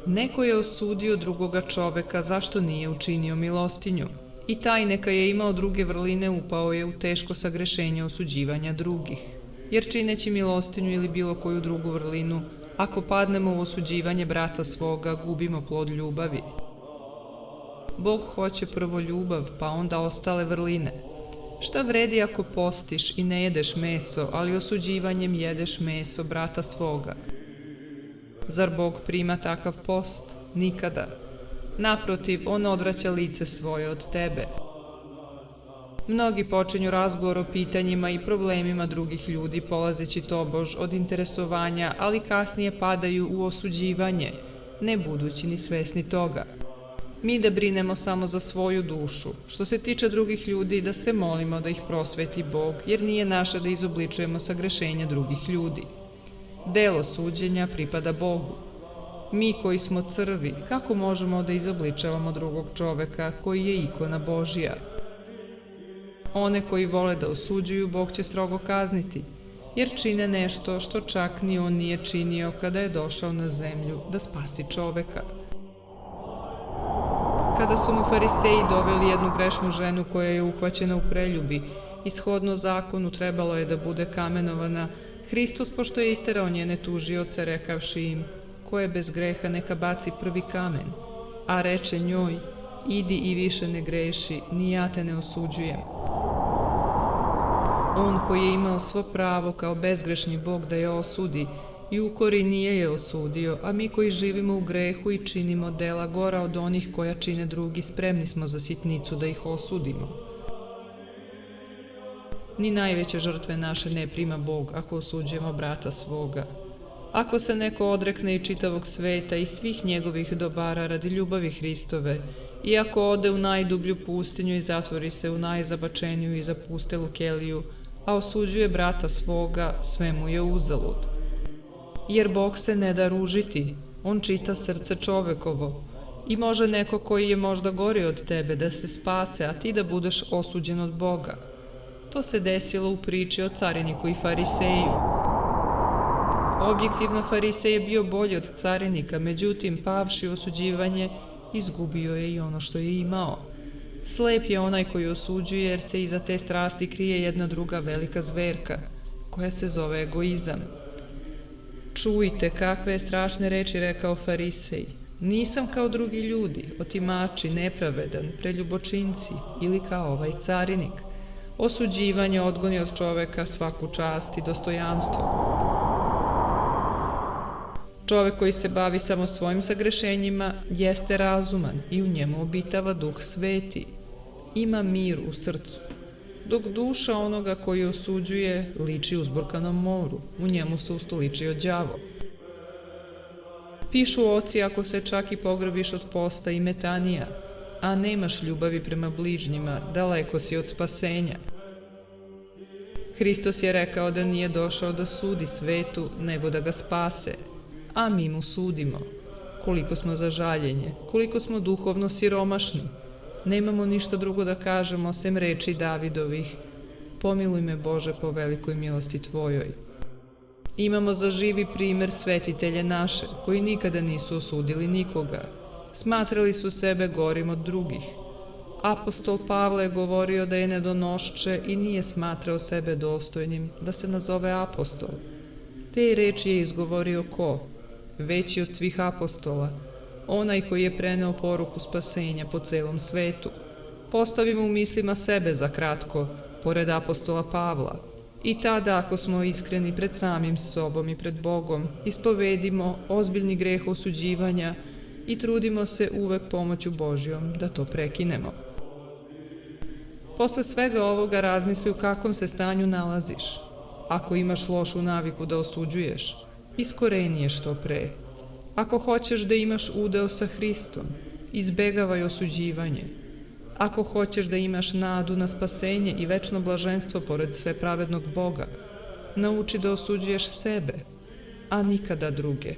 Neko je osudio drugoga čoveka zašto nije učinio milostinju. I taj neka je imao druge vrline upao je u teško sagrešenje osuđivanja drugih. Jer čineći milostinju ili bilo koju drugu vrlinu, ako padnemo u osuđivanje brata svoga, gubimo plod ljubavi. Bog hoće prvo ljubav, pa onda ostale vrline. Šta vredi ako postiš i ne jedeš meso, ali osuđivanjem jedeš meso brata svoga? Zar Bog prima takav post? Nikada. Naprotiv, on odvraća lice svoje od tebe. Mnogi počinju razgovor o pitanjima i problemima drugih ljudi, polazeći tobož od interesovanja, ali kasnije padaju u osuđivanje, ne budući ni svesni toga. Mi da brinemo samo za svoju dušu. Što se tiče drugih ljudi, da se molimo da ih prosveti Bog, jer nije naše da izobličujemo sagrešenja drugih ljudi. Delo suđenja pripada Bogu. Mi koji smo crvi, kako možemo da izobličavamo drugog čoveka koji je ikona Božja? One koji vole da osuđuju, Bog će strogo kazniti, jer čine nešto što čak ni on nije činio kada je došao na zemlju da spasi čoveka. Kada su mu fariseji doveli jednu grešnu ženu koja je uhvaćena u preljubi, ishodno zakonu trebalo je da bude kamenovana, Hristos, pošto je isterao njene tužioce, rekavši im, ko je bez greha neka baci prvi kamen, a reče njoj, idi i više ne greši, ni ja te ne osuđujem. On koji je imao svo pravo kao bezgrešni Bog da je osudi, i ukori nije je osudio, a mi koji živimo u grehu i činimo dela gora od onih koja čine drugi, spremni smo za sitnicu da ih osudimo. Ni najveće žrtve naše ne prima Bog ako osuđujemo brata svoga. Ako se neko odrekne i čitavog sveta i svih njegovih dobara radi ljubavi Hristove, i ako ode u najdublju pustinju i zatvori se u najzabačeniju i zapustelu keliju, a osuđuje brata svoga, sve mu je uzalud. Jer Bog se ne da ružiti, on čita srce čovekovo, i može neko koji je možda gori od tebe da se spase, a ti da budeš osuđen od Boga. To se desilo u priči o cariniku i fariseju. Objektivno farisej je bio bolji od carinika, međutim, pavši osuđivanje, izgubio je i ono što je imao. Slep je onaj koji osuđuje, jer se iza te strasti krije jedna druga velika zverka, koja se zove egoizam. Čujte kakve je strašne reči rekao farisej. Nisam kao drugi ljudi, otimači, nepravedan, preljubočinci ili kao ovaj carinik. Osuđivanje odgoni od čoveka svaku čast i dostojanstvo. Čovek koji se bavi samo svojim sagrešenjima jeste razuman i u njemu obitava Duh Sveti. Ima mir u srcu, dok duša onoga koji osuđuje liči uzburkanom moru, u njemu se ustoličio đavo. Pišu oci ako se čak i pogrbiš od posta i metanija, a nemaš ljubavi prema bližnjima, daleko si od spasenja. Hristos je rekao da nije došao da sudi svetu, nego da ga spase, a mi mu sudimo. Koliko smo za žaljenje, koliko smo duhovno siromašni. Nemamo ništa drugo da kažemo, sem reči Davidovih, pomiluj me Bože po velikoj milosti Tvojoj. Imamo za živi primer svetitelje naše, koji nikada nisu osudili nikoga. Smatrali su sebe gorim od drugih. Apostol Pavle je govorio da je nedonošče i nije smatrao sebe dostojnim da se nazove apostol. Te reči je izgovorio ko? Veći od svih apostola, onaj koji je preneo poruku spasenja po celom svetu. Postavimo u mislima sebe za kratko, pored apostola Pavla. I tada, ako smo iskreni pred samim sobom i pred Bogom, ispovedimo ozbiljni greh osuđivanja i trudimo se uvek pomoću Božjom da to prekinemo. Posle svega ovoga razmisli u kakvom se stanju nalaziš. Ako imaš lošu naviku da osuđuješ, Iskoreni je što pre. Ako hoćeš da imaš udeo sa Hristom, izbegavaj osuđivanje. Ako hoćeš da imaš nadu na spasenje i večno blaženstvo pored svepravednog Boga, nauči da osuđuješ sebe, a nikada druge.